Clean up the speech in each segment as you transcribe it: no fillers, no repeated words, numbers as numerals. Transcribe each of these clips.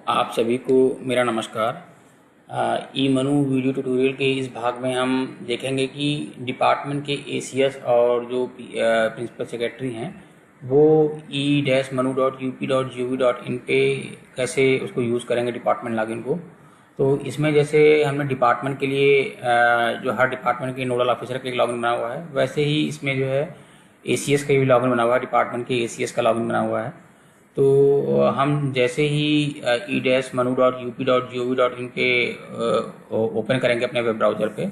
आप सभी को मेरा नमस्कार। ई मनु वीडियो ट्यूटोरियल के इस भाग में हम देखेंगे कि डिपार्टमेंट के एसीएस और जो प्रिंसिपल सेक्रेटरी हैं वो e-manu.up.gov.in पे कैसे उसको यूज़ करेंगे डिपार्टमेंट लॉगिन को। तो इसमें जैसे हमने डिपार्टमेंट के लिए जो हर डिपार्टमेंट के नोडल ऑफिसर का एक लॉगिन बना हुआ है, वैसे ही इसमें जो है एसीएस का भी लॉगिन बना हुआ है, डिपार्टमेंट के एसीएस का लॉगिन बना हुआ है। तो हम जैसे ही e-manu.up.gov.in पे ओपन करेंगे अपने वेब ब्राउज़र पे,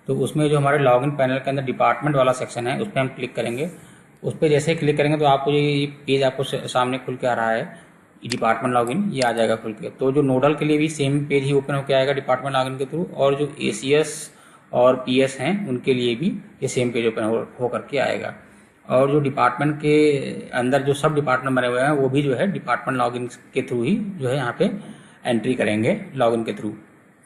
तो उसमें जो हमारे लॉगिन पैनल के अंदर डिपार्टमेंट वाला सेक्शन है उस पर हम क्लिक करेंगे। उस पर जैसे ही क्लिक करेंगे तो आपको ये पेज आपको सामने खुल के आ रहा है, डिपार्टमेंट लॉगिन ये आ जाएगा खुल के। तो जो नोडल के लिए भी सेम पेज ही ओपन होकर आएगा डिपार्टमेंट लॉगिन के थ्रू, और जो एसीएस और पीएस हैं उनके लिए भी ये सेम पेज ओपन हो करके आएगा। और जो डिपार्टमेंट के अंदर जो सब डिपार्टमेंट बने हुए हैं वो भी जो है डिपार्टमेंट लॉगिन के थ्रू ही जो है यहाँ पे एंट्री करेंगे लॉगिन के थ्रू।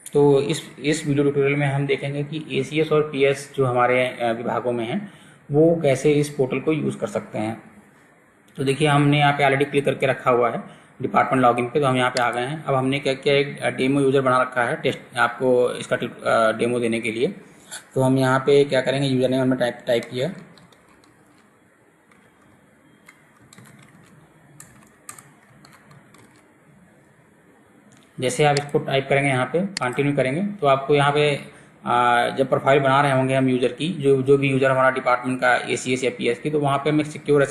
तो इस वीडियो ट्यूटोरियल में हम देखेंगे कि एसीएस और पीएस जो हमारे विभागों में हैं वो कैसे इस पोर्टल को यूज़ कर सकते हैं। तो देखिए हमने यहाँ पे ऑलरेडी क्लिक करके रखा हुआ है डिपार्टमेंट लॉगिन पे, तो हम यहाँ पे आ गए हैं। अब हमने क्या किया, एक डेमो यूज़र बना रखा है टेस्ट आपको इसका डेमो देने के लिए। तो हम यहाँ पे क्या करेंगे, यूज़र नेम हमने टाइप किया, जैसे आप इसको टाइप करेंगे यहाँ पे कंटिन्यू करेंगे तो आपको यहाँ पे जब प्रोफाइल बना रहे होंगे हम यूज़र की, जो भी यूज़र हमारा डिपार्टमेंट का एसीएस या पीएस की, तो वहाँ पे हम एक सिक्योर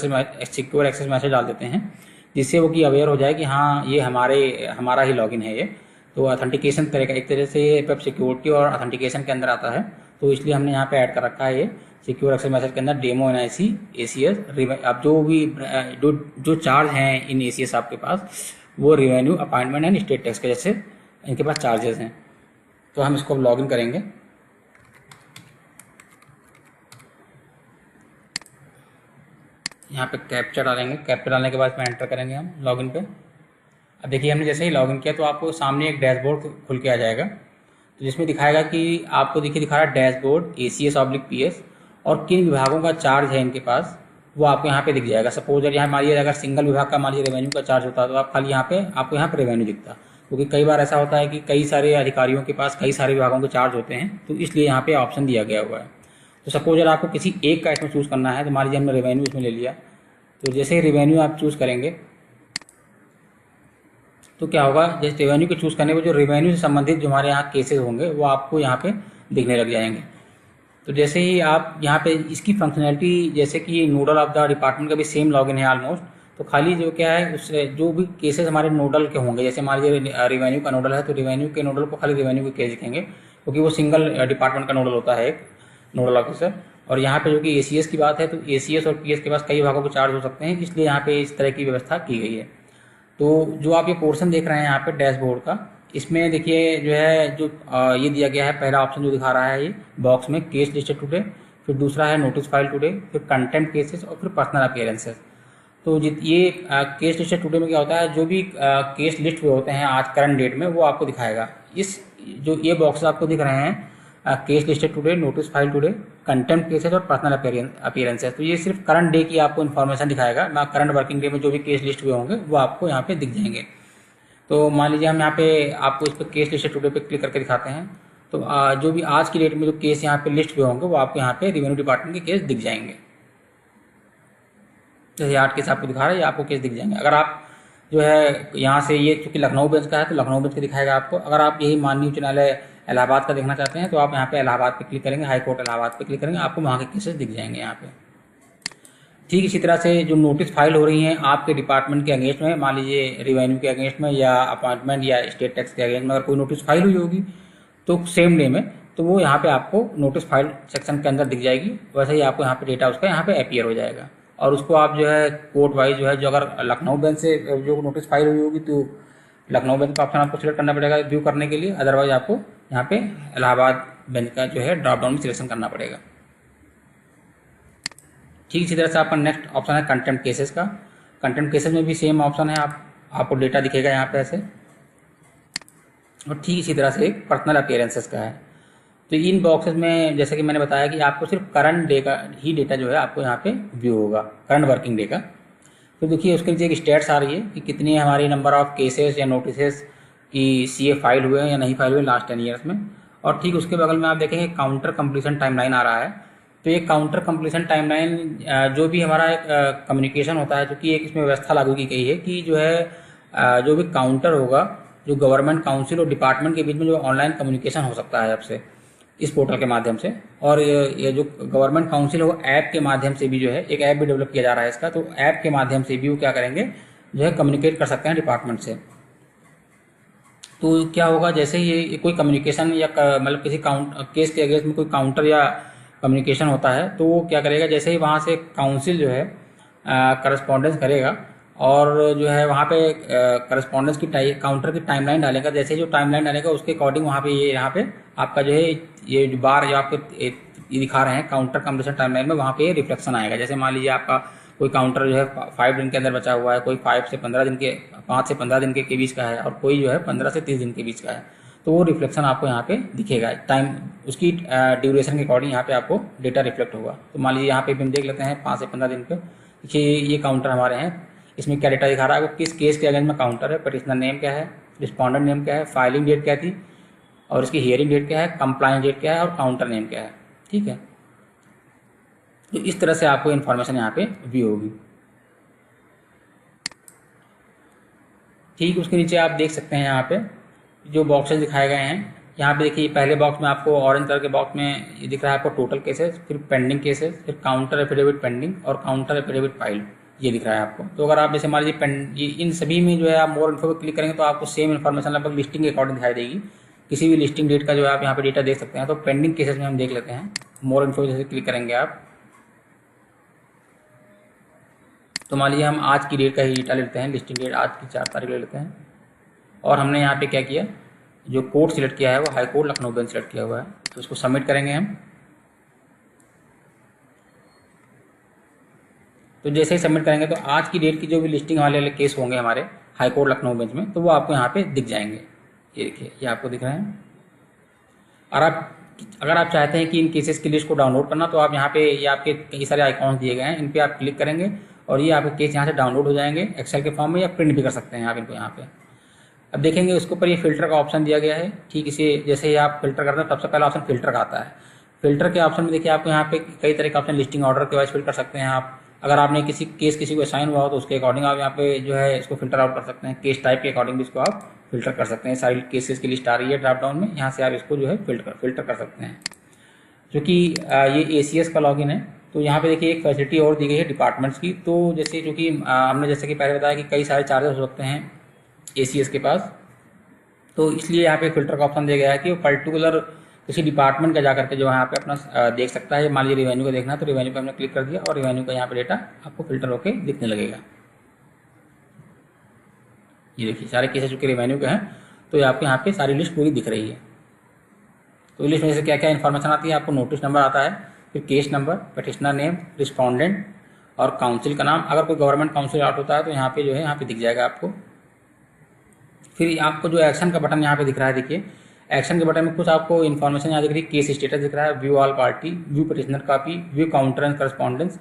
एक्सेस मैसेज डाल देते हैं, जिससे वो कि अवेयर हो जाए कि हाँ ये हमारा ही लॉगिन है ये। तो ऑथेंटिकेशन तरीका एक तरह से ये वेब सिक्योरिटी और ऑथेंटिकेशन के अंदर आता है, तो इसलिए हमने यहाँ पे ऐड कर रखा है ये सिक्योर एक्सेस मैसेज के अंदर डेमो एनआईसी एसीएस। अब जो भी जो चार्ज हैं इन एसीएस आपके पास वो revenue, appointment and state tax के जैसे इनके पास चार्जेस हैं। तो हम इसको लॉगिन करेंगे। यहाँ पे कैप्चा डालेंगे, कैप्चा डालने के बाद इसमें एंटर करेंगे हम लॉगिन पे। अब देखिए हमने जैसे ही लॉगिन किया तो आपको सामने एक डैशबोर्ड खुल के आ जाएगा, तो जिसमें दिखाएगा कि आपको दिखा रहा है डैशबोर्ड एसीएस/पीएस और किन विभागों का चार्ज है इनके पास, वो आपको यहाँ पे दिख जाएगा। सपोज यहाँ मानिए अगर सिंगल विभाग का मानिए रेवेन्यू का चार्ज होता तो आप खाली आपको यहाँ पे रेवेन्यू दिखता, क्योंकि कई बार ऐसा होता है कि कई सारे अधिकारियों के पास कई सारे विभागों के चार्ज होते हैं, तो इसलिए यहाँ पे ऑप्शन दिया गया हुआ है। तो सपोज अगर आपको किसी एक का इसमें चूज़ करना है, तो मान लीजिए हमने रेवेन्यू इसमें ले लिया, तो जैसे ही रेवेन्यू आप चूज़ करेंगे तो क्या होगा, जैसे रेवेन्यू के चूज़ करने पर जो रेवेन्यू से संबंधित जो हमारे यहाँ केसेस होंगे वो आपको यहाँ पे दिखने लग जाएंगे। तो जैसे ही आप यहाँ पे इसकी फंक्शनैलिटी, जैसे कि नोडल ऑफ द डिपार्टमेंट का भी सेम लॉगिन है ऑलमोस्ट, तो खाली जो क्या है उससे जो भी केसेस हमारे नोडल के होंगे, जैसे मान लीजिए रेवेन्यू का नोडल है तो रेवेन्यू के नोडल को खाली रेवेन्यू के केस दिखेंगे, क्योंकि वो सिंगल डिपार्टमेंट का नोडल होता है एक नोडल ऑफिसर। और यहाँ पे जो कि एसीएस की बात है तो एसीएस और पीएस के पास कई विभागों के चार्ज हो सकते हैं, इसलिए यहाँ पे इस तरह की व्यवस्था की गई है। तो जो आप ये पोर्शन देख रहे हैं यहाँ पे डैशबोर्ड का, इसमें देखिए जो है जो ये दिया गया है, पहला ऑप्शन जो दिखा रहा है ये बॉक्स में केस लिस्टेड टुडे, फिर दूसरा है नोटिस फाइल टुडे, फिर कंटेम्प्ट केसेस और फिर पर्सनल अपीयरेंसेस। तो ये केस लिस्टेड टुडे में क्या होता है, जो भी केस लिस्ट हुए होते हैं आज करंट डेट में वो आपको दिखाएगा। इस जो ये बॉक्स आपको दिख रहे हैं case listed today, notice file today, contempt cases और पर्सनल अपीयरेंसेस, तो ये सिर्फ करंट डे की आपको इन्फॉर्मेशन दिखाएगा। करंट वर्किंग डे में जो भी केस लिस्ट हुए होंगे वो आपको यहाँ पे दिख जाएंगे। तो मान लीजिए हम यहाँ पे आपको इस पर केस लिस्ट टुडे पे क्लिक करके दिखाते हैं, तो जो भी आज की डेट में जो केस यहाँ पे लिस्ट हुए होंगे वो आपको यहाँ पे रेवेन्यू डिपार्टमेंट के केस दिख जाएंगे। जैसे 8 केस आपको दिखा रहा है, ये आपको केस दिख जाएंगे। अगर आप जो है यहाँ से, ये चूँकि लखनऊ बेंच का है तो लखनऊ बेंच का दिखाएगा आपको। अगर आप यही माननीय उच्च न्यायालय इलाहाबाद का देखना चाहते हैं तो आप यहाँ पे इलाहाबाद पे क्लिक करेंगे, हाई कोर्ट इलाहाबाद पे क्लिक करेंगे, आपको वहाँ के केसेस दिख जाएंगे यहाँ पे। ठीक इसी तरह से जो नोटिस फाइल हो रही हैं आपके डिपार्टमेंट के अगेंस्ट में, मान लीजिए रेवेन्यू के अगेंस्ट में या अपॉइंटमेंट या स्टेट टैक्स के अगेंस्ट में अगर कोई नोटिस फाइल हुई होगी तो सेम डे में, तो वो यहाँ पे आपको नोटिस फाइल सेक्शन के अंदर दिख जाएगी। वैसे ही आपको यहाँ पे डेटा उसका यहाँ पे अपीयर हो जाएगा, और उसको आप जो है कोर्ट वाइज जो है, जो अगर लखनऊ बेंच से जो नोटिस फाइल हुई होगी तो लखनऊ बेंच का ऑप्शन आपको सिलेक्ट करना पड़ेगा व्यू करने के लिए, अदरवाइज आपको यहाँ पे इलाहाबाद बेंच का जो है ड्रॉप डाउन में सिलेक्शन करना पड़ेगा। ठीक इसी तरह से आपका नेक्स्ट ऑप्शन है कंटेम्प्ट केसेस का। कंटेम्प्ट केसेस में भी सेम ऑप्शन है, आपको डेटा दिखेगा यहाँ पे ऐसे। और ठीक इसी तरह से एक पर्सनल अपीयरेंसेस का है। तो इन बॉक्सेस में जैसे कि मैंने बताया कि आपको सिर्फ करंट डे का ही डेटा जो है आपको यहाँ पे व्यू होगा, करंट वर्किंग डे का। तो देखिए उसके नीचे एक स्टेट्स आ रही है कि कितनी हमारी नंबर ऑफ केसेस या नोटिसेस कि सीए फाइल हुए हैं या नहीं फाइल हुए लास्ट 10 ईयर्स में। और ठीक उसके बगल में आप देखेंगे काउंटर कंप्लीशन टाइमलाइन आ रहा है। तो ये काउंटर कंप्लीशन टाइमलाइन जो भी हमारा एक कम्युनिकेशन होता है, चूँकि एक इसमें व्यवस्था लागू की गई है कि जो है जो भी काउंटर होगा, जो गवर्नमेंट काउंसिल और डिपार्टमेंट के बीच में जो ऑनलाइन कम्युनिकेशन हो सकता है आपसे इस पोर्टल के माध्यम से, और ये जो गवर्नमेंट काउंसिल हो ऐप के माध्यम से भी जो है, एक ऐप भी डेवलप किया जा रहा है इसका, तो ऐप के माध्यम से भी वो क्या करेंगे जो है कम्युनिकेट कर सकते हैं डिपार्टमेंट से। तो क्या होगा, जैसे ही ये कोई कम्युनिकेशन या मतलब किसी केस के अगेंस्ट में कोई काउंटर या कम्युनिकेशन होता है, तो वो क्या करेगा, जैसे ही वहाँ से काउंसिल जो है करस्पॉन्डेंस करेगा और जो है वहाँ पे करस्पॉन्डेंस की काउंटर की टाइमलाइन डालेगा। जैसे जो टाइमलाइन डालेगा उसके अकॉर्डिंग वहाँ पे ये यहाँ पे आपका जो है ये जो बार जो आपको ये दिखा रहे हैं काउंटर कंप्लीशन टाइमलाइन में, वहाँ पे रिफ्लेक्शन आएगा। जैसे मान लीजिए आपका कोई काउंटर जो है 5 दिन के अंदर बचा हुआ है, कोई 5 से 15 दिन के 5 से 15 दिन के बीच का है, और कोई जो है 15 से 30 दिन के बीच का है, तो वो रिफ्लेक्शन आपको यहाँ पे दिखेगा। टाइम उसकी ड्यूरेशन के अकॉर्डिंग यहाँ पे आपको डेटा रिफ्लेक्ट होगा। तो मान लीजिए यहाँ पे भी हम देख लेते हैं 5 से 15 दिन पे, देखिए ये काउंटर हमारे हैं, इसमें क्या डेटा दिखा रहा है आपको, किस केस के अगेंस्ट में काउंटर है, पटिशनर नेम क्या है, रिस्पॉन्डेंट नेम क्या है, फाइलिंग डेट क्या थी, और इसकी हियरिंग डेट क्या है, कंप्लायंस डेट क्या है, और काउंटर नेम क्या है। ठीक है, तो इस तरह से आपको इन्फॉर्मेशन यहाँ पे व्यू होगी। ठीक उसके नीचे आप देख सकते हैं यहाँ पे जो बॉक्सेस दिखाए गए हैं, यहाँ पे देखिए पहले बॉक्स में आपको ऑरेंज कलर के बॉक्स में ये दिख रहा है आपको टोटल केसेस, फिर पेंडिंग केसेस, फिर काउंटर एफिडेविट पेंडिंग और काउंटर एफिडेविट फाइल, ये दिख रहा है आपको। तो अगर आप जैसे मान लीजिए इन सभी में जो है आप मोर इन्फो पर क्लिक करेंगे तो आपको सेम इन्फॉर्मेशन लगभग लिस्टिंग के अकॉर्डिंग दिखाई देगी। किसी भी लिस्टिंग डेट का जो है आप यहाँ पे डेटा देख सकते हैं। तो पेंडिंग केसेस में हम देख लेते हैं, मोर इन्फो जैसे क्लिक करेंगे आप, तो मान लीजिए हम आज की डेट का ही डेटा लेते हैं, लिस्टिंग डेट आज की 4 तारीख ले लेते हैं, और हमने यहाँ पे क्या किया, जो कोर्ट सिलेक्ट किया है वो high court Lucknow bench select किया हुआ है, तो इसको सबमिट करेंगे हम। तो जैसे ही सबमिट करेंगे तो आज की डेट की जो भी लिस्टिंग वाले केस होंगे हमारे हाई कोर्ट लखनऊ बेंच में, तो वो आपको यहाँ पे दिख जाएंगे। ये देखिए ये आपको दिख रहे हैं। और अगर आप चाहते हैं कि इन केसेस की लिस्ट को डाउनलोड करना, तो आप यहाँ पे ये आपके कई सारे आइकॉन्स दिए गए हैं, इन पे आप क्लिक करेंगे और ये आपके केस यहाँ से डाउनलोड हो जाएंगे एक्सेल के फॉर्म में, या प्रिंट भी कर सकते हैं आप इनको यहाँ पे। अब देखेंगे उसके ऊपर ये फिल्टर का ऑप्शन दिया गया है। ठीक इसे जैसे ही आप फिल्टर करते हैं सबसे पहला ऑप्शन फिल्टर का आता है। फिल्टर के ऑप्शन में देखिए आपको यहाँ पे कई तरह के ऑप्शन, लिस्टिंग ऑर्डर के वाइज फिल्टर कर सकते हैं आप। अगर आपने किसी को असाइन हुआ हो तो उसके अकॉर्डिंग आप यहाँ पे जो है इसको फिल्टर आउट कर सकते हैं। केस टाइप के अकॉर्डिंग भी इसको आप फिल्टर कर सकते हैं। सारी केसेस की लिस्ट आ रही है ड्रॉप डाउन में, यहाँ से आप इसको जो है फिल्टर कर सकते हैं। क्योंकि ये ACS का लॉगिन है, तो यहाँ पे देखिए एक फैसिलिटी और दी गई है डिपार्टमेंट्स की। तो जैसे क्योंकि हमने जैसे कि पहले बताया कि कई सारे चार्जेस हो सकते हैं ACS के पास, तो इसलिए यहाँ पे फिल्टर का ऑप्शन दिया गया है कि वो पर्टिकुलर किसी डिपार्टमेंट का जाकर के जो है यहाँ पे अपना देख सकता है। मान लीजिए रेवेन्यू का देखना है तो रेवेन्यू पे हमने क्लिक कर दिया और रेवेन्यू का यहाँ पे डेटा आपको फिल्टर होकर दिखने लगेगा। ये देखिए सारे केसेस चूँकि रेवेन्यू के हैं तो ये आपको यहाँ पे सारी लिस्ट पूरी दिख रही है। तो लिस्ट में से क्या क्या इन्फॉर्मेशन आती है, आपको नोटिस नंबर आता है, फिर case number, petitioner name, respondent और काउंसिल का नाम। अगर कोई गवर्नमेंट काउंसिल आउट होता है तो यहाँ पे जो है यहाँ पे दिख जाएगा आपको। फिर आपको जो एक्शन का बटन यहाँ पे दिख रहा है, देखिए एक्शन के बटन में कुछ आपको इन्फॉर्मेशन यहाँ दिख रही है। केस स्टेटस दिख रहा है, view all party, view petitioner copy, view counter and correspondence.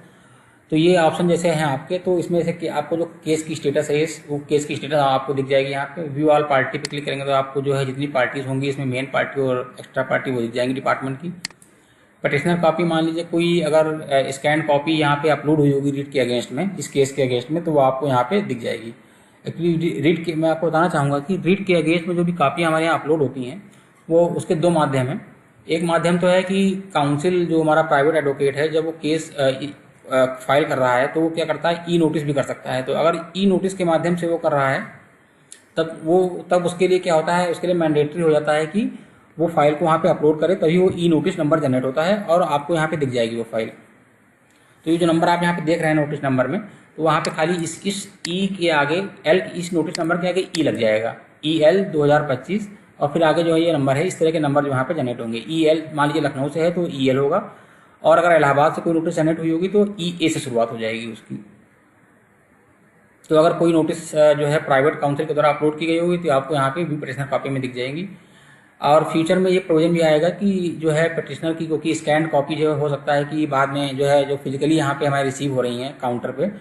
तो ये ऑप्शन जैसे हैं आपके, तो इसमें से कि आपको जो केस की स्टेटस है वो केस की स्टेटस आपको दिख जाएगी यहाँ पे। व्यू ऑल पार्टी पे क्लिक करेंगे तो आपको जो है जितनी पार्टीज होंगी इसमें मेन पार्टी और एक्स्ट्रा पार्टी वो दिख जाएंगी डिपार्टमेंट की। पटिशनर कॉपी, मान लीजिए कोई अगर स्कैन कॉपी यहाँ पे अपलोड हुई होगी रीड के अगेंस्ट में, इस केस के अगेंस्ट में, तो वो आपको यहाँ पे दिख जाएगी। एक्चुअली रीड के मैं आपको बताना चाहूँगा कि रीड के अगेंस्ट में जो भी कापियाँ हमारे यहाँ अपलोड होती हैं वो उसके 2 माध्यम हैं। एक माध्यम तो है कि काउंसिल जो हमारा प्राइवेट एडवोकेट है, जब वो केस फाइल कर रहा है तो वो क्या करता है, ई नोटिस भी कर सकता है। तो अगर ई नोटिस के माध्यम से वो कर रहा है तब उसके लिए क्या होता है, उसके लिए मैंडेटरी हो जाता है कि वो फाइल को वहाँ पे अपलोड करे, तभी वो ई नोटिस नंबर जनरेट होता है और आपको यहाँ पे दिख जाएगी वो फाइल। तो ये जो नंबर आप यहाँ पे देख रहे हैं नोटिस नंबर में, तो वहाँ पे खाली इस ई के आगे इस नोटिस नंबर के आगे ई लग जाएगा, EL 2025, और फिर आगे जो है ये नंबर है। इस तरह के नंबर जो यहाँ पे जनरेट होंगे। EL मान लीजिए लखनऊ से है तो EL होगा, और अगर इलाहाबाद से कोई नोटिस जनरेट हुई होगी तो EA से शुरुआत हो जाएगी उसकी। तो अगर कोई नोटिस जो है प्राइवेट काउंसिल के द्वारा अपलोड की गई होगी तो आपको यहाँ पे व्यू पटिशनर कॉपी में दिख जाएंगी। और फ्यूचर में ये प्रोविजन भी आएगा कि जो है पटिशनर की, क्योंकि स्कैन कॉपी जो हो सकता है कि बाद में जो है जो फिजिकली यहाँ पे हमारे रिसीव हो रही हैं काउंटर पे,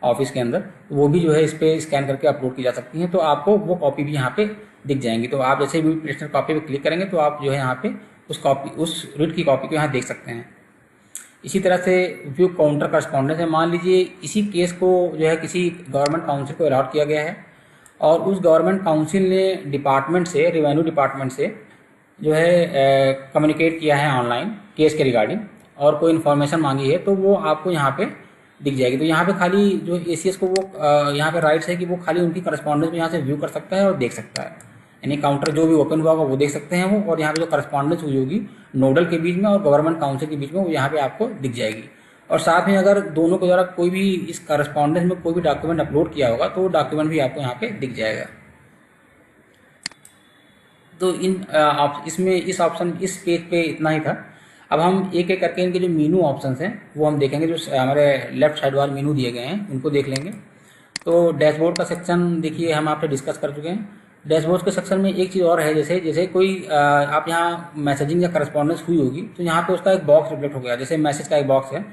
ऑफिस के अंदर, वो भी जो है इस पर स्कैन करके अपलोड की जा सकती हैं। तो आपको वो कॉपी भी यहाँ पे दिख जाएंगी। तो आप जैसे भी पेशेंट कॉपी पे क्लिक करेंगे तो आप जो है यहाँ पे उस रिट की कॉपी को यहाँ देख सकते हैं। इसी तरह से उपयुक्त काउंटर करस्पॉन्डेंस है। मान लीजिए इसी केस को जो है किसी गवर्नमेंट काउंसिल को अलॉट किया गया है और उस गवर्नमेंट काउंसिल ने डिपार्टमेंट से, रेवेन्यू डिपार्टमेंट से जो है कम्युनिकेट किया है ऑनलाइन केस के रिगार्डिंग और कोई इन्फॉर्मेशन मांगी है, तो वो आपको यहाँ पे दिख जाएगी। तो यहाँ पे खाली जो एसीएस को वो यहाँ पे राइट्स है कि वो खाली उनकी करस्पॉन्डेंस में यहाँ से व्यू कर सकता है और देख सकता है, यानी काउंटर जो भी ओपन हुआ होगा वो देख सकते हैं वो, और यहाँ पे जो करस्पॉन्डेंस हुई होगी नोडल के बीच में और गवर्नमेंट काउंसिल के बीच में वो यहाँ पे आपको दिख जाएगी। और साथ में अगर दोनों के द्वारा कोई भी इस करस्पॉन्डेंस में कोई भी डॉक्यूमेंट अपलोड किया होगा तो वो डॉक्यूमेंट भी आपको यहाँ पे दिख जाएगा। तो इसमें इस ऑप्शन इस पेज पे इतना ही था। अब हम एक एक करके इनके जो मीनू ऑप्शंस हैं वो हम देखेंगे। जो हमारे लेफ्ट साइड वाले मीनू दिए गए हैं उनको देख लेंगे। तो डैशबोर्ड का सेक्शन देखिए हम आपसे डिस्कस कर चुके हैं। डैशबोर्ड के सेक्शन में एक चीज़ और है, जैसे कोई आप यहाँ मैसेजिंग या करस्पॉन्डेंस हुई होगी तो यहाँ पे उसका एक बॉक्स रिफ्लेक्ट हो गया। जैसे मैसेज का एक बॉक्स है,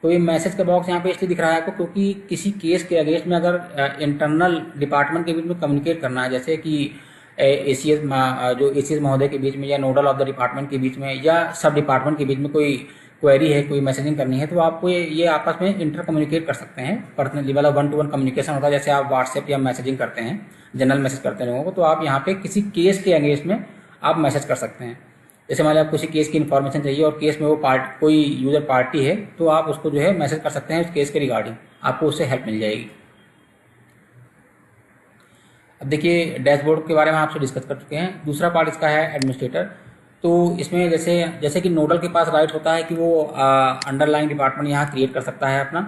तो ये मैसेज का बॉक्स यहाँ पे इसलिए दिख रहा है आपको क्योंकि किसी केस के अगेंस्ट में अगर इंटरनल डिपार्टमेंट के बीच में कम्युनिकेट करना है, जैसे कि एसीएस जो एसीएस महोदय के बीच में या नोडल ऑफ द डिपार्टमेंट के बीच में या सब डिपार्टमेंट के बीच में कोई क्वेरी है, कोई मैसेजिंग करनी है, तो आपको ये आपस में इंटर कम्युनिकेट कर सकते हैं। पर्सनली वाला 1-to-1 कम्युनिकेशन होता है, जैसे आप व्हाट्सएप या मैसेजिंग करते हैं, जनरल मैसेज करते हैं लोगों को, तो आप यहाँ पे किसी केस के अगेंस्ट में आप मैसेज कर सकते हैं। जैसे मान लीजिए आपको किसी केस की इन्फॉर्मेशन चाहिए और केस में वो कोई यूजर पार्टी है, तो आप उसको जो है मैसेज कर सकते हैं उस केस के रिगार्डिंग, आपको उससे हेल्प मिल जाएगी। अब देखिए डैशबोर्ड के बारे में आपसे डिस्कस कर चुके हैं। दूसरा पार्ट इसका है एडमिनिस्ट्रेटर। तो इसमें जैसे कि नोडल के पास राइट होता है कि वो अंडरलाइन डिपार्टमेंट यहाँ क्रिएट कर सकता है अपना,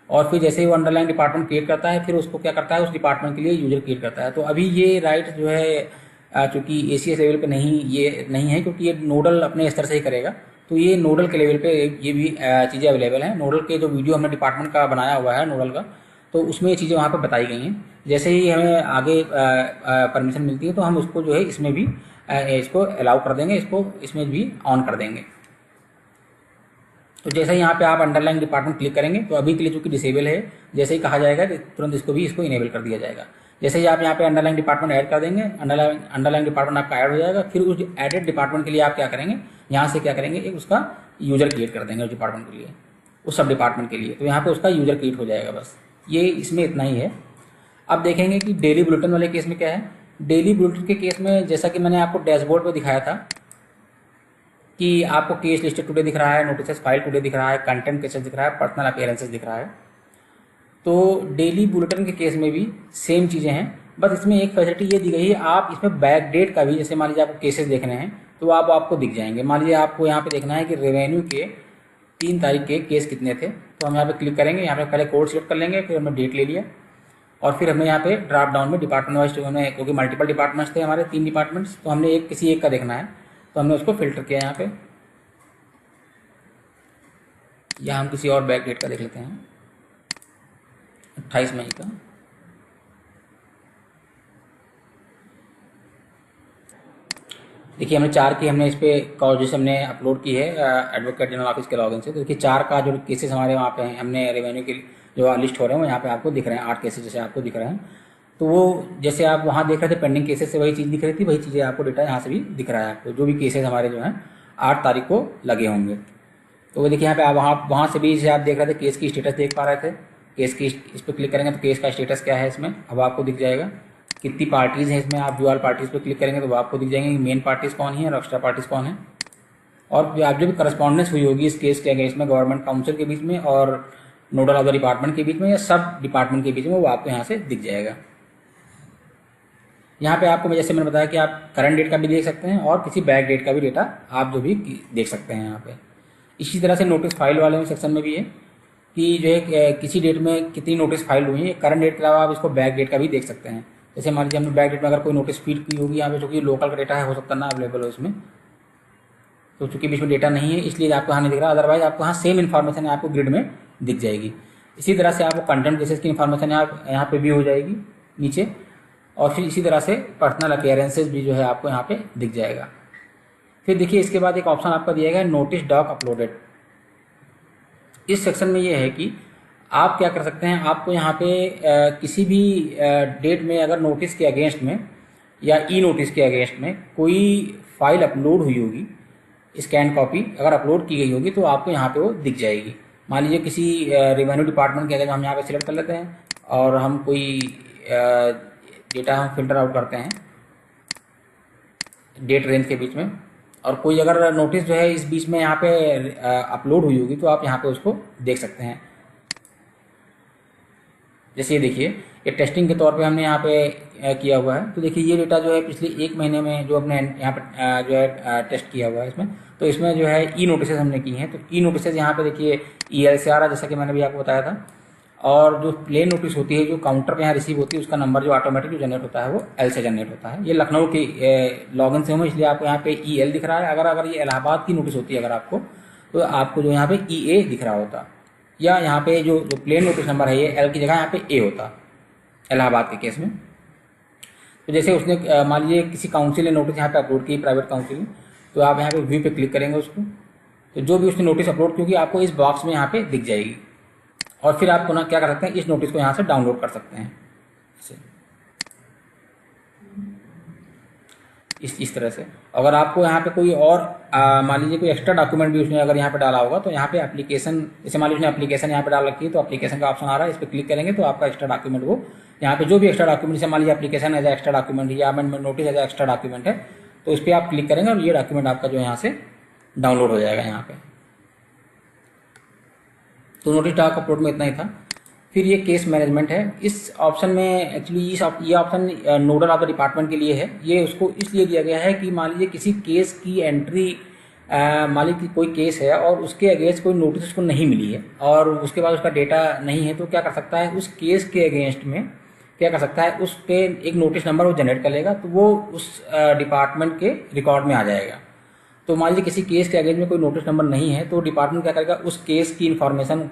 और फिर जैसे ही वो अंडरलाइन डिपार्टमेंट क्रिएट करता है फिर उसको क्या करता है, उस डिपार्टमेंट के लिए यूजर क्रिएट करता है। तो अभी ये राइट जो है चूँकि एसीएस लेवल पे नहीं है क्योंकि ये नोडल अपने स्तर से ही करेगा, तो ये नोडल के लेवल पे ये भी चीज़ें अवेलेबल हैं। नोडल के जो वीडियो हमने डिपार्टमेंट का बनाया हुआ है नोडल का, तो उसमें ये चीज़ें वहाँ पर बताई गई हैं। जैसे ही हमें आगे परमिशन मिलती है तो हम उसको जो है इसमें भी इसको अलाउ कर देंगे, इसको इसमें भी ऑन कर देंगे। तो जैसे ही यहाँ पे आप अंडरलाइन डिपार्टमेंट क्लिक करेंगे तो अभी के लिए चूँकि डिसेबल है, जैसे ही कहा जाएगा कि तुरंत इसको इनेबल कर दिया जाएगा। जैसे ही आप यहाँ पे अंडरलाइन डिपार्टमेंट ऐड कर देंगे, अंडरलाइन डिपार्टमेंट आपका ऐड हो जाएगा। फिर उस एडेड डिपार्टमेंट के लिए आप क्या करेंगे, यहाँ से क्या करेंगे, एक उसका यूजर क्रिएट कर देंगे उस डिपार्टमेंट के लिए, उस सब डिपार्टमेंट के लिए। तो यहाँ पे उसका यूजर क्रिएट हो जाएगा। बस ये इसमें इतना ही है। अब देखेंगे कि डेली बुलेटिन वाले केस में क्या है। डेली बुलेटिन के केस में जैसा कि मैंने आपको डैशबोर्ड पे दिखाया था कि आपको केस लिस्टेड टुडे दिख रहा है, नोटिस फाइल टुडे दिख रहा है, कंटेंट केसेस दिख रहा है, पर्सनल अपीयरेंसेस दिख रहा है। तो डेली बुलेटिन के केस में भी सेम चीज़ें हैं, बस इसमें एक फैसिलिटी ये दी गई है, आप इसमें बैक डेट का भी, जैसे मान लीजिए आपको केसेस देखने हैं तो आपको दिख जाएंगे। मान लीजिए आपको यहाँ पे देखना है कि रेवेन्यू के 3 तारीख के केस कितने थे, तो हम यहाँ पे क्लिक करेंगे। यहाँ पे पहले कोड सिलेक्ट कर लेंगे, फिर हमने डेट ले लिया और फिर हमने यहाँ पे ड्रॉप डाउन में डिपार्टमेंट वाइज में, क्योंकि मल्टीपल डिपार्टमेंट्स थे हमारे 3 डिपार्टमेंट्स, तो हमने किसी एक का देखना है तो हमने उसको फिल्टर किया यहाँ पे, या हम किसी और बैक डेट का देख लेते हैं 28 मई का। देखिए हमने 4 की हमने इस पे कॉजेस हमने अपलोड की है एडवोकेट जनरल ऑफिस के लॉगिन से। तो देखिए 4 का जो केसेस हमारे वहाँ पे हैं, हमने रेवेन्यू के जो लिस्ट हो रहे हैं वो यहाँ पे आपको दिख रहे हैं। 8 केसेस जैसे आपको दिख रहे हैं, तो वो जैसे आप वहाँ देख रहे थे पेंडिंग केसेस से वही चीज़ दिख रही थी, वही चीज़ें आपको डेटा यहाँ से भी दिख रहा है आपको, जो भी केसेस हमारे जो हैं 8 तारीख को लगे होंगे। तो वो देखिए यहाँ पे आप वहाँ से भी जैसे आप देख रहे थे केस की स्टेटस देख पा रहे थे, केस की इस पर क्लिक करेंगे तो केस का स्टेटस क्या है इसमें अब आपको दिख जाएगा। कितनी पार्टीज़ हैं इसमें, आप व्यू ऑल पार्टीज़ पे क्लिक करेंगे तो वो आपको दिख जाएंगे कि मेन पार्टीज़ कौन है और एक्स्ट्रा पार्टीज़ कौन है। और आप जो भी करस्पॉन्डेंस हुई होगी इस केस के अगेंस्ट में गवर्नमेंट काउंसिल के बीच में और नोडल ऑफ द डिपार्टमेंट के बीच में या सब डिपार्टमेंट के बीच में, वो आपको यहाँ से दिख जाएगा। यहाँ पे आपको जैसे मैंने बताया कि आप करंट डेट का भी देख सकते हैं और किसी बैक डेट का भी डेटा आप जो भी देख सकते हैं यहाँ पे। इसी तरह से नोटिस फाइल वाले सेक्शन में भी है कि जो है किसी डेट में कितनी नोटिस फाइल हुई है, करंट डेट के अलावा आप इसको बैक डेट का भी देख सकते हैं। जैसे मान लीजिए हमने बैक डेट में अगर कोई नोटिस फीड की होगी यहाँ पे, चूँकि लोकल का डेटा है हो सकता है ना अवेलेबल हो इसमें, तो चूँकि बीच में डेटा नहीं है इसलिए आपको यहाँ नहीं दिख रहा, अदरवाइज आपको यहाँ सेम इन्फॉर्मेशन आपको ग्रिड में दिख जाएगी। इसी तरह से आपको कंटेंट केसेस की इन्फॉर्मेशन यहाँ पे भी हो जाएगी नीचे, और फिर इसी तरह से पर्सनल अपीयरेंसेस भी जो है आपको यहाँ पे दिख जाएगा। फिर देखिए इसके बाद एक ऑप्शन आपका दिया गया है नोटिस डॉक अपलोडेड। इस सेक्शन में ये है कि आप क्या कर सकते हैं, आपको यहाँ पे किसी भी डेट में अगर नोटिस के अगेंस्ट में या ई नोटिस के अगेंस्ट में कोई फाइल अपलोड हुई होगी, स्कैन कॉपी अगर अपलोड की गई होगी तो आपको यहाँ पे वो दिख जाएगी। मान लीजिए किसी रेवेन्यू डिपार्टमेंट के अगर हम यहाँ पे सिलेक्ट कर लेते हैं और हम कोई डेटा हम फिल्टर आउट करते हैं डेट रेंज के बीच में, और कोई अगर नोटिस जो है इस बीच में यहाँ पे अपलोड हुई होगी तो आप यहाँ पे उसको देख सकते हैं। जैसे ये देखिए, ये टेस्टिंग के तौर पे हमने यहाँ पे किया हुआ है। तो देखिए ये डेटा जो है पिछले 1 महीने में जो अपने यहाँ पे जो है टेस्ट किया हुआ है इसमें, तो इसमें जो है ई नोटिसेज हमने की हैं। तो ई नोटिसेज यहाँ पे देखिए EL से आ रहा है, जैसा कि मैंने भी आपको बताया था। और जो प्लेन नोटिस होती है जो काउंटर पे यहाँ रिसीव होती है, उसका नंबर जो ऑटोमेटिक जो जनरेट होता है वो L से जनरेट होता है। ये लखनऊ की लॉगिन से हूँ, इसलिए आपको यहाँ पे EL दिख रहा है। अगर ये इलाहाबाद की नोटिस होती है अगर आपको, तो आपको जो यहाँ पे EA दिख रहा होता, या यहाँ पे जो प्लेन नोटिस नंबर है ये L की जगह यहाँ पे A होता इलाहाबाद के केस में। तो जैसे उसने मान लीजिए किसी काउंसिल ने नोटिस यहाँ पे अपलोड की, प्राइवेट काउंसिल, तो आप यहाँ पे व्यू पे क्लिक करेंगे उसको, तो जो भी उसने नोटिस अपलोड की होगी आपको इस बॉक्स में यहाँ पे दिख जाएगी। और फिर आप क्या कर सकते हैं, इस नोटिस को यहाँ से डाउनलोड कर सकते हैं इस तरह से। अगर आपको यहाँ पे कोई और मान लीजिए कोई एक्स्ट्रा डॉक्यूमेंट भी उसने अगर यहाँ पे डाला होगा, तो यहाँ पे एप्लीकेशन, जैसे मान लीजिए उसने एप्लीकेशन यहाँ पे डाल रखी है, तो एप्लीकेशन का ऑप्शन आ रहा है, इस पर क्लिक करेंगे तो आपका एक्स्ट्रा डॉक्यूमेंट वो यहाँ पे जो भी एक्स्ट्रा डॉक्यूमेंट, जैसे मान लीजिए एप्लीकेशन एज एक्स्ट्रा डॉक्यूमेंट या amendment notice as extra document है, तो उस पर आप क्लिक करेंगे और ये डॉक्यूमेंट आपका जो यहाँ से डाउनलोड हो जाएगा यहाँ पे। तो नोटिस डॉक अपलोड में इतना ही था। फिर ये केस मैनेजमेंट है। इस ऑप्शन में एक्चुअली ये option nodal of the department के लिए है। ये उसको इसलिए दिया गया है कि मान लीजिए किसी केस की एंट्री, मान लीजिए कोई केस है और उसके अगेंस्ट कोई नोटिस उसको नहीं मिली है और उसके बाद उसका डेटा नहीं है, तो क्या कर सकता है, उस केस के अगेंस्ट में क्या कर सकता है, उस पे एक नोटिस नंबर वो जनरेट कर लेगा, तो वो उस डिपार्टमेंट के रिकॉर्ड में आ जाएगा। तो मान लीजिए किसी केस के अगेंस्ट में कोई नोटिस नंबर नहीं है, तो डिपार्टमेंट क्या करेगा, उस केस की इन्फॉर्मेशन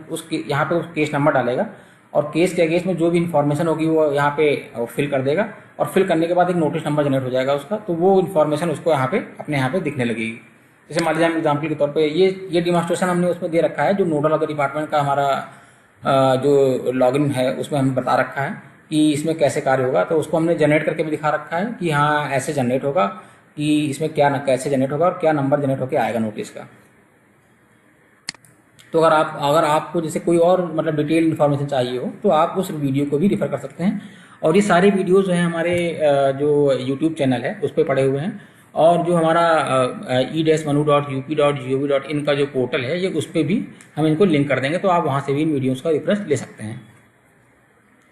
यहाँ पे उस केस नंबर डालेगा और केस के अगेंस्ट में जो भी इन्फॉर्मेशन होगी वो यहाँ पे फिल कर देगा, और फिल करने के बाद एक नोटिस नंबर जनरेट हो जाएगा उसका, तो वो इन्फॉर्मेशन उसको यहाँ पे अपने यहाँ पे दिखने लगेगी। जैसे मान लीजिए हम एग्जाम्पल के तौर पे ये डिमॉन्स्ट्रेशन हमने उसमें दे रखा है, जो नोडल ऑफ द डिपार्टमेंट का हमारा जो लॉगिन है उसमें हमें बता रखा है कि इसमें कैसे कार्य होगा। तो उसको हमने जनरेट करके भी दिखा रखा है कि हाँ ऐसे जनरेट होगा, कि इसमें क्या कैसे जनरेट होगा और क्या नंबर जनरेट होकर आएगा नोटिस का। तो अगर आपको जैसे कोई और मतलब डिटेल इन्फॉर्मेशन चाहिए हो, तो आप उस वीडियो को भी रेफर कर सकते हैं। और ये सारे वीडियोस जो हैं हमारे जो यूट्यूब चैनल है उस पर पड़े हुए हैं, और जो हमारा e-manu.up.gov.in का जो पोर्टल है ये उस पर भी हम इनको लिंक कर देंगे, तो आप वहाँ से भी इन वीडियोज़ का रेफरेंस ले सकते हैं।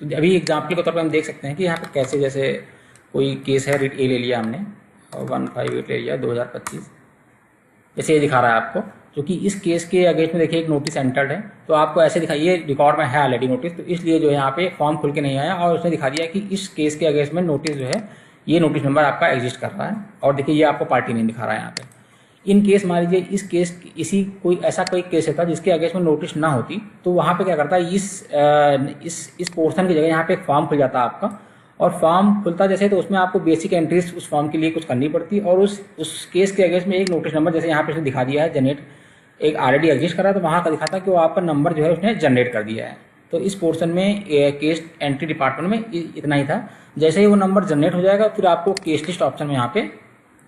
तो अभी एग्जाम्पल के तौर पर हम देख सकते हैं कि यहाँ पे कैसे, जैसे कोई केस है रिट ए ले लिया हमने और 158 ले लिया 2025, जैसे ये दिखा रहा है आपको, क्योंकि इस केस के अगेंस्ट में देखिए एक नोटिस एंटर्ड है, तो आपको ऐसे दिखा, ये रिकॉर्ड में है ऑलरेडी नोटिस, तो इसलिए जो है यहाँ पे फॉर्म खुल के नहीं आया और उसने दिखा दिया कि इस केस के अगेंस्ट में नोटिस जो है ये नोटिस नंबर आपका एग्जिस्ट कर रहा है, और देखिए ये आपको पार्टी नहीं दिखा रहा है यहाँ पे। इन केस मान लीजिए इस केस कोई ऐसा कोई केस होता जिसके अगेंस्ट में नोटिस ना होती, तो वहाँ पे क्या करता है, इस पोर्शन की जगह यहाँ पे एक फॉर्म खुल जाता है आपका, और फॉर्म खुलता जैसे तो उसमें आपको बेसिक एंट्रीज उस फॉर्म के लिए कुछ करनी पड़ती, और उस केस के अगेंस्ट में एक नोटिस नंबर जैसे यहाँ पे उसने दिखा दिया है जनरेट, एक ऑलरेडी एग्जिस्ट कर रहा है, तो वहाँ का दिखाता है कि वो आपका नंबर जो है उसने जनरेट कर दिया है। तो इस पोर्शन में केस एंट्री डिपार्टमेंट में इतना ही था। जैसे ही वो नंबर जनरेट हो जाएगा फिर आपको केस लिस्ट ऑप्शन में यहाँ पे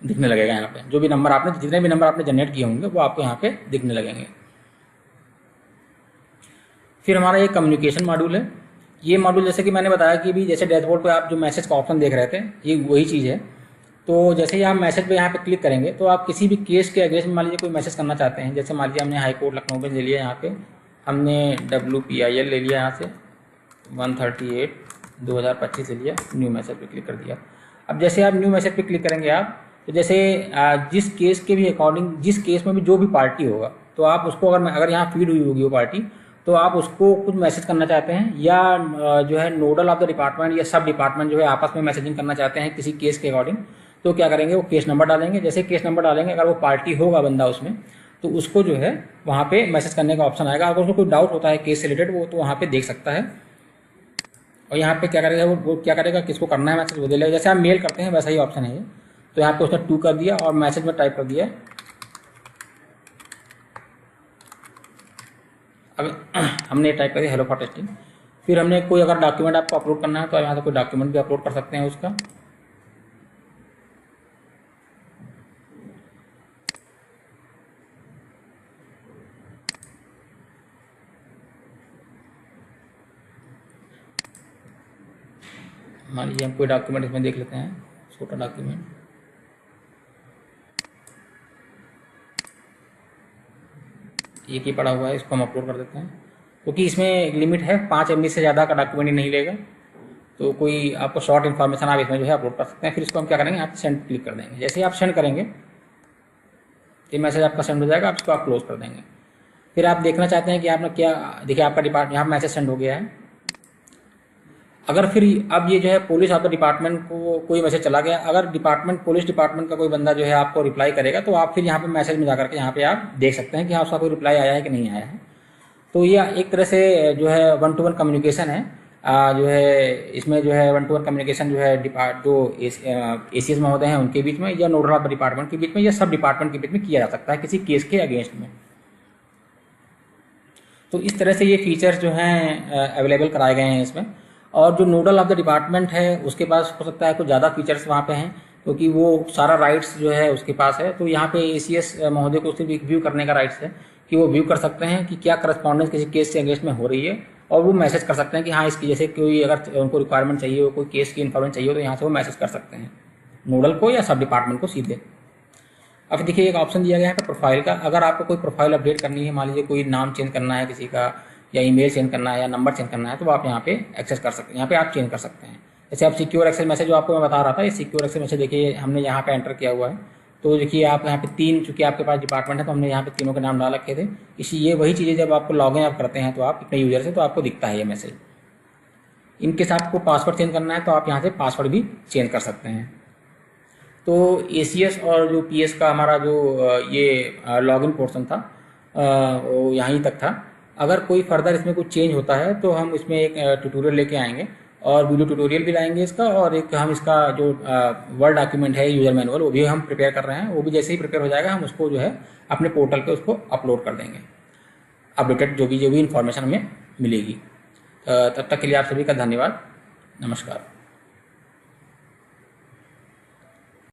दिखने लगेगा, यहाँ पे जो भी नंबर आपने, जितने भी नंबर आपने जनरेट किए होंगे वो आपको यहाँ पे दिखने लगेंगे। फिर हमारा ये कम्युनिकेशन मॉड्यूल है। ये मॉड्यूल जैसे कि मैंने बताया कि भी जैसे डैशबोर्ड पे आप जो मैसेज का ऑप्शन देख रहे थे, ये वही चीज़ है। तो जैसे ही आप मैसेज पे यहाँ पे क्लिक करेंगे तो आप किसी भी केस के अगेंस्ट में मान लीजिए कोई मैसेज करना चाहते हैं, जैसे मान लीजिए हमने हाई कोर्ट लखनऊ में ले लिया, यहाँ पे हमने WPIL ले लिया, यहाँ से 138/2025 ले लिया, न्यू मैसेज पे क्लिक कर दिया। अब जैसे आप न्यू मैसेज पे क्लिक करेंगे आप, तो जैसे जिस केस के भी अकॉर्डिंग, जिस केस में भी जो भी पार्टी होगा, तो आप उसको अगर यहाँ फीड हुई होगी वो पार्टी, तो आप उसको कुछ मैसेज करना चाहते हैं, या जो है नोडल ऑफ द डिपार्टमेंट या सब डिपार्टमेंट जो है आपस में मैसेजिंग करना चाहते हैं किसी केस के अकॉर्डिंग, तो क्या करेंगे, वो केस नंबर डालेंगे। जैसे केस नंबर डालेंगे, अगर वो पार्टी होगा बंदा उसमें, तो उसको जो है वहाँ पे मैसेज करने का ऑप्शन आएगा। अगर उसको कोई डाउट होता है केस से रिलेटेड, वो तो वहाँ पे देख सकता है। और यहाँ पे क्या करेगा, वो क्या करेगा, किसको करना है मैसेज वो दे लेगा। जैसे आप मेल करते हैं वैसा ही ऑप्शन है ये। तो यहाँ पे उसने 2 कर दिया और मैसेज में टाइप कर दिया। अब हमने टाइप कर दिया हेलो फॉर टेस्टिंग। फिर हमने कोई अगर डॉक्यूमेंट आपको अपलोड करना है तो यहाँ से कोई डॉक्यूमेंट भी अपलोड कर सकते हैं उसका। मान लीजिए हम कोई डॉक्यूमेंट इसमें देख लेते हैं, छोटा डॉक्यूमेंट। एक ही पड़ा हुआ है, इसको हम अपलोड कर देते हैं, क्योंकि इसमें एक लिमिट है 5 MB से ज़्यादा का डॉक्यूमेंट ही नहीं लेगा। तो कोई आपको शॉर्ट इन्फॉर्मेशन आप इसमें जो है अपलोड कर सकते हैं। फिर इसको हम क्या करेंगे, आप सेंड क्लिक कर देंगे। जैसे ही आप सेंड करेंगे ये मैसेज आपका सेंड हो जाएगा, आप इसको आप क्लोज कर देंगे। फिर आप देखना चाहते हैं कि आपने क्या, देखिए आपका डिपार्टमेंट यहाँ मैसेज सेंड हो गया है। अगर फिर अब ये जो है पुलिस ऑफ द डिपार्टमेंट को कोई मैसेज चला गया, अगर पुलिस डिपार्टमेंट का कोई बंदा जो है आपको रिप्लाई करेगा तो आप फिर यहाँ पे मैसेज में जाकर के यहाँ पे आप देख सकते हैं कि हाँ उसका कोई रिप्लाई आया है कि नहीं आया है। तो ये एक तरह से जो है 1-to-1 कम्युनिकेशन है। जो है इसमें जो है 1-to-1 कम्युनिकेशन जो है जो ACS महोदय हैं उनके बीच में, या नोडल ऑफ द डिपार्टमेंट के बीच में, या सब डिपार्टमेंट के बीच में किया जा सकता है किसी केस के अगेंस्ट में। तो इस तरह से ये फीचर्स जो हैं अवेलेबल कराए गए हैं इसमें। और जो नोडल ऑफ द डिपार्टमेंट है उसके पास हो सकता है कुछ ज़्यादा फीचर्स वहाँ पे हैं, क्योंकि वो सारा राइट्स जो है उसके पास है। तो यहाँ पे ACS महोदय को सिर्फ एक व्यू करने का राइट्स है कि वो व्यू कर सकते हैं कि क्या करस्पॉन्डेंस किसी केस से अगेंस्ट में हो रही है, और वो मैसेज कर सकते हैं कि हाँ इसकी, जैसे कोई अगर उनको रिक्वायरमेंट चाहिए हो, कोई केस की इन्फॉर्मेशन चाहिए हो, तो यहाँ से वो मैसेज कर सकते हैं नोडल को या सब डिपार्टमेंट को सीधे। अब देखिए एक ऑप्शन दिया गया है प्रोफाइल का। अगर आपको कोई प्रोफाइल अपडेट करनी है, मान लीजिए कोई नाम चेंज करना है किसी का, या ईमेल चेंज करना है, या नंबर चेंज करना है, तो आप यहाँ पे एक्सेस कर सकते हैं, यहाँ पे आप चेंज कर सकते हैं। जैसे आप सिक्योर एक्सेस मैसेज जो आपको मैं बता रहा था, ये सिक्योर एक्सेस मैसेज देखिए हमने यहाँ पे एंटर किया हुआ है। तो देखिए आप यहाँ पे 3, चूंकि आपके पास डिपार्टमेंट है तो हमने यहाँ पे तीनों के नाम डाल रखे थे। ये वही चीज़ें जब आपको लॉगिन आप करते हैं तो आप अपने यूजर से, तो आपको दिखता है ये मैसेज। इनके साथ आपको पासवर्ड चेंज करना है तो आप यहाँ से पासवर्ड भी चेंज कर सकते हैं। तो ACS और जो PS का हमारा जो ये लॉगिन पोर्शन था वो यहीं तक था। अगर कोई फर्दर इसमें कुछ चेंज होता है तो हम इसमें एक ट्यूटोरियल लेके आएंगे, और वीडियो ट्यूटोरियल भी लाएंगे इसका, और एक हम इसका जो वर्ड डॉक्यूमेंट है यूजर मैनुअल वो भी हम प्रिपेयर कर रहे हैं। वो भी जैसे ही प्रिपेयर हो जाएगा हम उसको जो है अपने पोर्टल पे उसको अपलोड कर देंगे, अपडेटेड जो भी इन्फॉर्मेशन हमें मिलेगी। तब तक के लिए आप सभी का धन्यवाद, नमस्कार।